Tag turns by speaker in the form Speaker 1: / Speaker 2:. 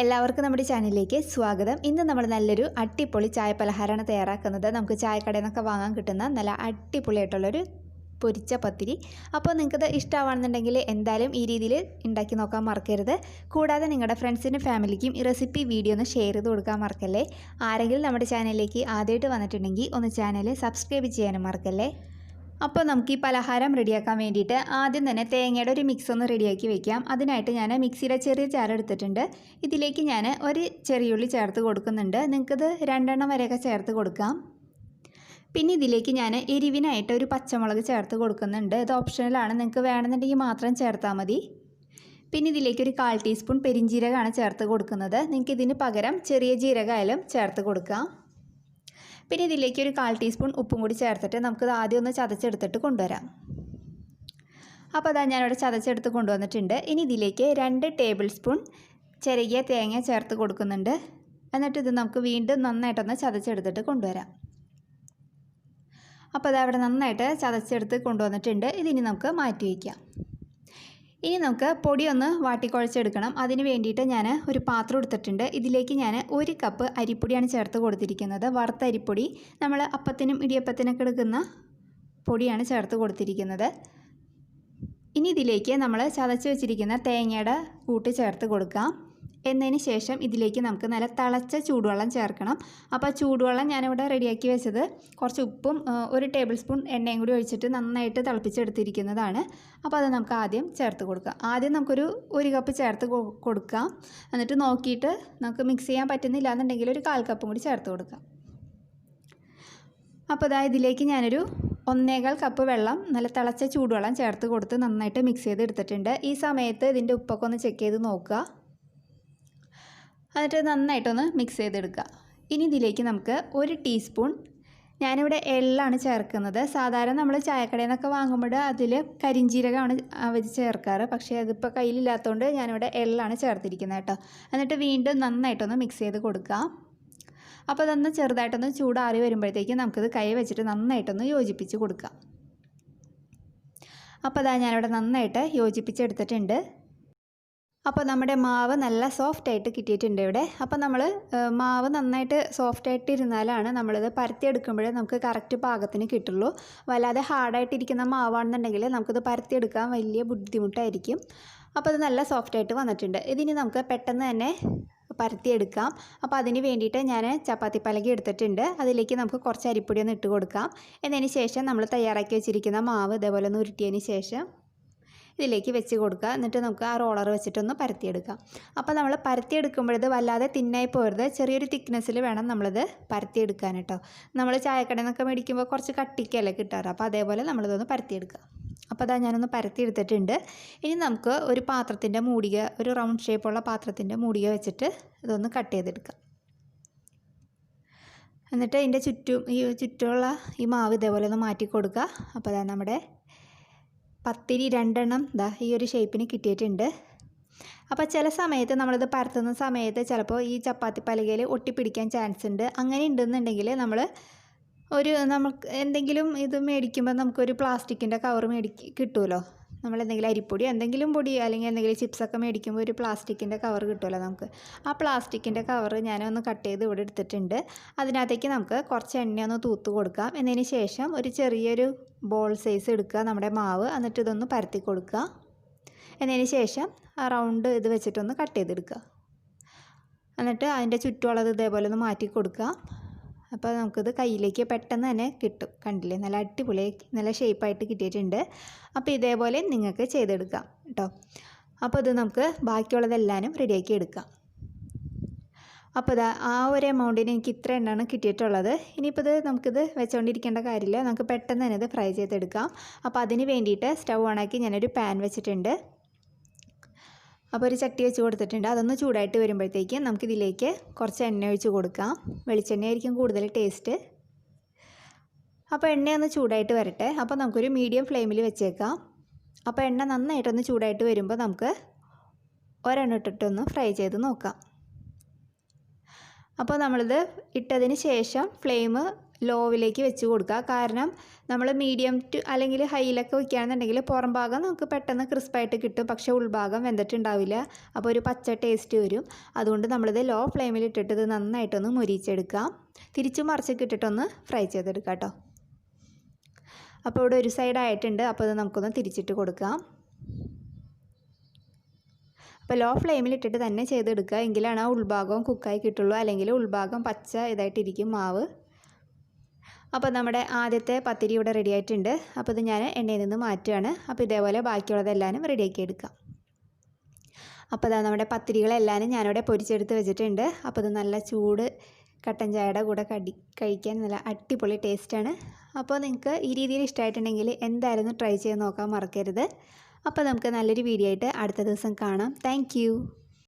Speaker 1: എല്ലാവർക്കും നമ്മുടെ ചാനലിലേക്ക് സ്വാഗതം. ഇന്ന് നമ്മൾ നല്ലൊരു അടിപൊളി ചായ പലഹാരമാണ് തയ്യാറാക്കുന്നത്. നമുക്ക് ചായക്കടയിൽ നിന്നൊക്കെ വാങ്ങാൻ കിട്ടുന്ന നല്ല അടിപൊളിയായിട്ടുള്ളൊരു പൊരിച്ച പത്തിരി. അപ്പോൾ നിങ്ങൾക്കത് ഇഷ്ടമാണെന്നുണ്ടെങ്കിൽ എന്തായാലും ഈ രീതിയിൽ ഉണ്ടാക്കി നോക്കാൻ മറക്കരുത്. കൂടാതെ നിങ്ങളുടെ ഫ്രണ്ട്സിനും ഫാമിലിക്കും ഈ റെസിപ്പി വീഡിയോ ഒന്ന് ഷെയർ ചെയ്ത് കൊടുക്കാൻ മറക്കല്ലേ. ആരെങ്കിലും നമ്മുടെ ചാനലിലേക്ക് ആദ്യമായിട്ട് വന്നിട്ടുണ്ടെങ്കിൽ ഒന്ന് ചാനൽ സബ്സ്ക്രൈബ് ചെയ്യാനും മറക്കല്ലേ. അപ്പോൾ നമുക്ക് ഈ പലഹാരം റെഡിയാക്കാൻ വേണ്ടിയിട്ട് ആദ്യം തന്നെ തേങ്ങയുടെ ഒരു മിക്സ് ഒന്ന് റെഡിയാക്കി വെക്കാം. അതിനായിട്ട് ഞാൻ മിക്സിയുടെ ചെറിയ ജാർ എടുത്തിട്ടുണ്ട്. ഇതിലേക്ക് ഞാൻ ഒരു ചെറിയുള്ളി ചേർത്ത് കൊടുക്കുന്നുണ്ട്. നിങ്ങൾക്കത് 2 എണ്ണം വരെയൊക്കെ ചേർത്ത് കൊടുക്കാം. പിന്നെ ഇതിലേക്ക് ഞാൻ എരിവിനായിട്ട് ഒരു പച്ചമുളക് ചേർത്ത് കൊടുക്കുന്നുണ്ട്. ഇത് ഓപ്ഷണലാണ്, നിങ്ങൾക്ക് വേണമെന്നുണ്ടെങ്കിൽ മാത്രം ചേർത്താൽ മതി. പിന്നെ ഇതിലേക്ക് ഒരു 1/4 ടീസ്പൂൺ പെരിഞ്ജീരകമാണ് ചേർത്ത് കൊടുക്കുന്നത്. നിങ്ങൾക്ക് ഇതിന് പകരം ചെറിയ ജീരകമായാലും ചേർത്ത് കൊടുക്കാം. പിന്നെ ഇതിലേക്ക് ഒരു 1/4 ടീസ്പൂൺ ഉപ്പും കൂടി ചേർത്തിട്ട് നമുക്കിത് ആദ്യം ഒന്ന് ചതച്ചെടുത്തിട്ട് കൊണ്ടുവരാം. അപ്പോൾ അതാ ഞാനിവിടെ ചതച്ചെടുത്ത് കൊണ്ടുവന്നിട്ടുണ്ട്. ഇനി ഇതിലേക്ക് 2 ടേബിൾ സ്പൂൺ ചിരകിയ തേങ്ങ ചേർത്ത് കൊടുക്കുന്നുണ്ട്. എന്നിട്ട് ഇത് നമുക്ക് വീണ്ടും നന്നായിട്ടൊന്ന് ചതച്ചെടുത്തിട്ട് കൊണ്ടുവരാം. അപ്പോൾ അത് അവിടെ നന്നായിട്ട് ചതച്ചെടുത്ത് കൊണ്ടുവന്നിട്ടുണ്ട്. ഇതിനി നമുക്ക് മാറ്റി വയ്ക്കാം. ഇനി നമുക്ക് പൊടി ഒന്ന് വാട്ടിക്കുഴച്ചെടുക്കണം. അതിന് വേണ്ടിയിട്ട് ഞാൻ ഒരു പാത്രം എടുത്തിട്ടുണ്ട്. ഇതിലേക്ക് ഞാൻ 1 കപ്പ് അരിപ്പൊടിയാണ് ചേർത്ത് കൊടുത്തിരിക്കുന്നത്. വറുത്ത അരിപ്പൊടി, നമ്മൾ അപ്പത്തിനും ഇടിയപ്പത്തിനൊക്കെ എടുക്കുന്ന പൊടിയാണ് ചേർത്ത് കൊടുത്തിരിക്കുന്നത്. ഇനി ഇതിലേക്ക് നമ്മൾ ചതച്ച് വെച്ചിരിക്കുന്ന തേങ്ങയുടെ കൂട്ട് ചേർത്ത് കൊടുക്കാം. എന്നതിന് ശേഷം ഇതിലേക്ക് നമുക്ക് നല്ല തിളച്ച ചൂടുവെള്ളം ചേർക്കണം. അപ്പോൾ ചൂടുവെള്ളം ഞാനിവിടെ റെഡിയാക്കി വെച്ചത് കുറച്ച് ഉപ്പും 1 ടേബിൾ സ്പൂൺ എണ്ണയും കൂടി ഒഴിച്ചിട്ട് നന്നായിട്ട് തിളപ്പിച്ചെടുത്തിരിക്കുന്നതാണ്. അപ്പോൾ അത് നമുക്ക് ആദ്യം ചേർത്ത് കൊടുക്കാം. ആദ്യം നമുക്കൊരു 1 കപ്പ് ചേർത്ത് കൊടുക്കാം. എന്നിട്ട് നോക്കിയിട്ട് നമുക്ക് മിക്സ് ചെയ്യാൻ പറ്റുന്നില്ല എന്നുണ്ടെങ്കിൽ ഒരു 1/4 കപ്പും കൂടി ചേർത്ത് കൊടുക്കാം. അപ്പോൾ ഇതാ ഇതിലേക്ക് ഞാനൊരു 1.25 കപ്പ് വെള്ളം, നല്ല തിളച്ച ചൂടുവെള്ളം ചേർത്ത് കൊടുത്ത് നന്നായിട്ട് മിക്സ് ചെയ്ത് എടുത്തിട്ടുണ്ട്. ഈ സമയത്ത് ഇതിൻ്റെ ഉപ്പൊക്കെ ഒന്ന് ചെക്ക് ചെയ്ത് നോക്കുക. എന്നിട്ട് നന്നായിട്ടൊന്ന് മിക്സ് ചെയ്തെടുക്കുക. ഇനി ഇതിലേക്ക് നമുക്ക് 1 ടീസ്പൂൺ, ഞാനിവിടെ എള്ളാണ് ചേർക്കുന്നത്. സാധാരണ നമ്മൾ ചായക്കടയിൽ നിന്നൊക്കെ വാങ്ങുമ്പോൾ അതിൽ കരിഞ്ജീരകമാണ് അവർ ചേർക്കാറ്. പക്ഷേ അതിപ്പോൾ കയ്യിലില്ലാത്തതുകൊണ്ട് ഞാനിവിടെ എള്ളാണ് ചേർത്തിരിക്കുന്നത് കേട്ടോ. എന്നിട്ട് വീണ്ടും നന്നായിട്ടൊന്ന് മിക്സ് ചെയ്ത് കൊടുക്കാം. അപ്പോൾ അതൊന്ന് ചെറുതായിട്ടൊന്ന് ചൂടാറി വരുമ്പോഴത്തേക്കും നമുക്കിത് കൈ വെച്ചിട്ട് നന്നായിട്ടൊന്ന് യോജിപ്പിച്ച് കൊടുക്കാം. അപ്പോൾ അതാ ഞാനിവിടെ നന്നായിട്ട് യോജിപ്പിച്ചെടുത്തിട്ടുണ്ട്. അപ്പോൾ നമ്മുടെ മാവ് നല്ല സോഫ്റ്റായിട്ട് കിട്ടിയിട്ടുണ്ട് ഇവിടെ. അപ്പോൾ നമ്മൾ മാവ് നന്നായിട്ട് സോഫ്റ്റായിട്ട് ഇരുന്നാലാണ് നമ്മളിത് പരത്തിയെടുക്കുമ്പോൾ നമുക്ക് കറക്റ്റ് പാകത്തിന് കിട്ടുള്ളൂ. വല്ലാതെ ഹാർഡായിട്ടിരിക്കുന്ന മാവാണെന്നുണ്ടെങ്കിൽ നമുക്കിത് പരത്തിയെടുക്കാൻ വലിയ ബുദ്ധിമുട്ടായിരിക്കും. അപ്പോൾ ഇത് നല്ല സോഫ്റ്റായിട്ട് വന്നിട്ടുണ്ട്. ഇതിനി നമുക്ക് പെട്ടെന്ന് തന്നെ പരത്തിയെടുക്കാം. അപ്പോൾ അതിന് വേണ്ടിയിട്ട് ഞാൻ ചപ്പാത്തി പലക എടുത്തിട്ടുണ്ട്. അതിലേക്ക് നമുക്ക് കുറച്ച് അരിപ്പൊടി ഒന്ന് ഇട്ട് കൊടുക്കാം. എന്നതിന് ശേഷം നമ്മൾ തയ്യാറാക്കി വെച്ചിരിക്കുന്ന മാവ് ഇതേപോലെ ഒന്ന് ഉരുട്ടിയതിന് ശേഷം ഇതിലേക്ക് വെച്ച് കൊടുക്കുക. എന്നിട്ട് നമുക്ക് ആ റോളർ വെച്ചിട്ടൊന്ന് പരത്തിയെടുക്കാം. അപ്പോൾ നമ്മൾ പരത്തിയെടുക്കുമ്പോഴത് വല്ലാതെ തിന്നായി പോരുത്, ചെറിയൊരു തിക്നെസ്സിൽ വേണം നമ്മളിത് പരത്തിയെടുക്കാൻ കേട്ടോ. നമ്മൾ ചായക്കടയിൽ നിന്നൊക്കെ മേടിക്കുമ്പോൾ കുറച്ച് കട്ടിക്കല്ലേ കിട്ടാറ്. അപ്പോൾ അതേപോലെ നമ്മളിതൊന്ന് പരത്തിയെടുക്കുക. അപ്പോൾ അതാ ഞാനൊന്ന് പരത്തിയെടുത്തിട്ടുണ്ട്. ഇനി നമുക്ക് ഒരു പാത്രത്തിൻ്റെ മൂടിക, ഒരു റൗണ്ട് ഷേപ്പുള്ള പാത്രത്തിൻ്റെ മൂടിക വെച്ചിട്ട് ഇതൊന്ന് കട്ട് ചെയ്തെടുക്കാം. എന്നിട്ട് ഇതിൻ്റെ ചുറ്റുമുള്ള ഈ മാവ് ഇതേപോലെ ഒന്ന് മാറ്റി കൊടുക്കുക. അപ്പോൾ അതാ നമ്മുടെ പത്തിരി 2 എണ്ണം ഈ ഒരു ഷേപ്പിന് കിട്ടിയിട്ടുണ്ട്. അപ്പോൾ ചില സമയത്ത് നമ്മളിത് പരത്തുന്ന സമയത്ത് ചിലപ്പോൾ ഈ ചപ്പാത്തി പലകയിൽ ഒട്ടിപ്പിടിക്കാൻ ചാൻസ് ഉണ്ട്. അങ്ങനെ ഉണ്ടെന്നുണ്ടെങ്കിൽ നമുക്ക് എന്തെങ്കിലും ഇത് മേടിക്കുമ്പോൾ നമുക്കൊരു പ്ലാസ്റ്റിക്കിൻ്റെ കവർ കിട്ടുമല്ലോ. നമ്മളെന്തെങ്കിലും അരിപ്പൊടി, എന്തെങ്കിലും പൊടി അല്ലെങ്കിൽ എന്തെങ്കിലും ചിപ്സൊക്കെ മേടിക്കുമ്പോൾ ഒരു പ്ലാസ്റ്റിക്കിൻ്റെ കവർ കിട്ടുമല്ലോ നമുക്ക്. ആ പ്ലാസ്റ്റിക്കിൻ്റെ കവർ ഞാനൊന്ന് കട്ട് ചെയ്ത് ഇവിടെ എടുത്തിട്ടുണ്ട്. അതിനകത്തേക്ക് നമുക്ക് കുറച്ച് എണ്ണ ഒന്ന് തൂത്ത് കൊടുക്കാം. എന്നതിന് ശേഷം ഒരു ചെറിയൊരു ബോൾ സൈസ് എടുക്കുക നമ്മുടെ മാവ്. എന്നിട്ട് ഇതൊന്ന് പരത്തി കൊടുക്കുക. എന്നതിന് ശേഷം ആ റൗണ്ട് ഇത് വെച്ചിട്ടൊന്ന് കട്ട് ചെയ്തെടുക്കുക. എന്നിട്ട് അതിൻ്റെ ചുറ്റുമുള്ളത് ഇതേപോലെ ഒന്ന് മാറ്റി കൊടുക്കുക. അപ്പോൾ നമുക്കിത് കയ്യിലേക്ക് പെട്ടെന്ന് തന്നെ കിട്ടും. കണ്ടില്ലേ, നല്ല അടിപൊളി നല്ല ഷേപ്പായിട്ട് കിട്ടിയിട്ടുണ്ട്. അപ്പോൾ ഇതേപോലെ നിങ്ങൾക്ക് ചെയ്തെടുക്കാം കേട്ടോ. അപ്പോൾ ഇത് നമുക്ക് ബാക്കിയുള്ളതെല്ലാനും റെഡിയാക്കി എടുക്കാം. അപ്പോൾ ഇതാ ആ ഒരു എമൗണ്ടിന് എനിക്ക് ഇത്ര എണ്ണമാണ് കിട്ടിയിട്ടുള്ളത്. ഇനിയിപ്പോൾ ഇത് നമുക്കിത് വെച്ചുകൊണ്ടിരിക്കേണ്ട കാര്യമില്ല, നമുക്ക് പെട്ടെന്ന് തന്നെ ഇത് ഫ്രൈ ചെയ്തെടുക്കാം. അപ്പോൾ അതിന് വേണ്ടിയിട്ട് സ്റ്റൗ ഓണാക്കി ഞാനൊരു പാൻ വെച്ചിട്ടുണ്ട്. അപ്പോൾ ഒരു ചട്ടി വെച്ച് കൊടുത്തിട്ടുണ്ട്. അതൊന്ന് ചൂടായിട്ട് വരുമ്പോഴത്തേക്കും നമുക്കിതിലേക്ക് കുറച്ച് എണ്ണ ഒഴിച്ച് കൊടുക്കാം. വെളിച്ചെണ്ണ ആയിരിക്കും കൂടുതൽ ടേസ്റ്റ്. അപ്പോൾ എണ്ണയൊന്ന് ചൂടായിട്ട് വരട്ടെ. അപ്പോൾ നമുക്കൊരു മീഡിയം ഫ്ലെയിമിൽ വെച്ചേക്കാം. അപ്പോൾ എണ്ണ നന്നായിട്ടൊന്ന് ചൂടായിട്ട് വരുമ്പോൾ നമുക്ക് ഒരെണ്ണം ഇട്ടിട്ടൊന്ന് ഫ്രൈ ചെയ്ത് നോക്കാം. അപ്പോൾ നമ്മളിത് ഇട്ടതിന് ശേഷം ഫ്ലെയിം ലോവിലേക്ക് വെച്ച് കൊടുക്കുക. കാരണം നമ്മൾ മീഡിയം ടു അല്ലെങ്കിൽ ഹൈയിലൊക്കെ വയ്ക്കുകയാണെന്നുണ്ടെങ്കിൽ പുറം ഭാഗം നമുക്ക് പെട്ടെന്ന് ക്രിസ്പായിട്ട് കിട്ടും, പക്ഷേ ഉൾഭാഗം വെന്തിട്ടുണ്ടാവില്ല. അപ്പോൾ ഒരു പച്ച ടേസ്റ്റ് വരും. അതുകൊണ്ട് നമ്മളിത് ലോ ഫ്ലെയിമിൽ ഇട്ടിട്ട് ഇത് നന്നായിട്ടൊന്ന് മൊരിച്ചെടുക്കാം. തിരിച്ചും മറിച്ചൊക്കെ ഇട്ടിട്ടൊന്ന് ഫ്രൈ ചെയ്തെടുക്കാം കേട്ടോ. അപ്പോൾ ഇവിടെ ഒരു സൈഡായിട്ടുണ്ട്. അപ്പോൾ ഇത് നമുക്കൊന്ന് തിരിച്ചിട്ട് കൊടുക്കാം. അപ്പോൾ ലോ ഫ്ലെയിമിൽ ഇട്ടിട്ട് തന്നെ ചെയ്തെടുക്കുക, എങ്കിലാണ് ആ ഉൾഭാഗവും കുക്കായി കിട്ടുള്ളൂ. അല്ലെങ്കിൽ ഉൾഭാഗം പച്ച ഇതായിട്ടിരിക്കും മാവ്. അപ്പോൾ നമ്മുടെ ആദ്യത്തെ പത്തിരി ഇവിടെ റെഡി ആയിട്ടുണ്ട്. അപ്പോൾ ഇത് ഞാൻ എണ്ണയിൽ നിന്ന് മാറ്റുകയാണ്. അപ്പോൾ ഇതേപോലെ ബാക്കിയുള്ളതെല്ലാവരും റെഡിയാക്കി എടുക്കാം. അപ്പോൾ ഇതാ നമ്മുടെ പത്തിരികളെല്ലാവരും ഞാനിവിടെ പൊരിച്ചെടുത്ത് വെച്ചിട്ടുണ്ട്. അപ്പോൾ ഇത് നല്ല ചൂട് കട്ടൻ ചായയുടെ കൂടെ കഴിക്കാൻ നല്ല അടിപൊളി ടേസ്റ്റാണ്. അപ്പോൾ നിങ്ങൾക്ക് ഈ രീതിയിൽ ഇഷ്ടമായിട്ടുണ്ടെങ്കിൽ എന്തായാലും ട്രൈ ചെയ്ത് നോക്കാൻ മറക്കരുത്. അപ്പോൾ നമുക്ക് നല്ലൊരു വീഡിയോ ആയിട്ട് അടുത്ത ദിവസം കാണാം. താങ്ക്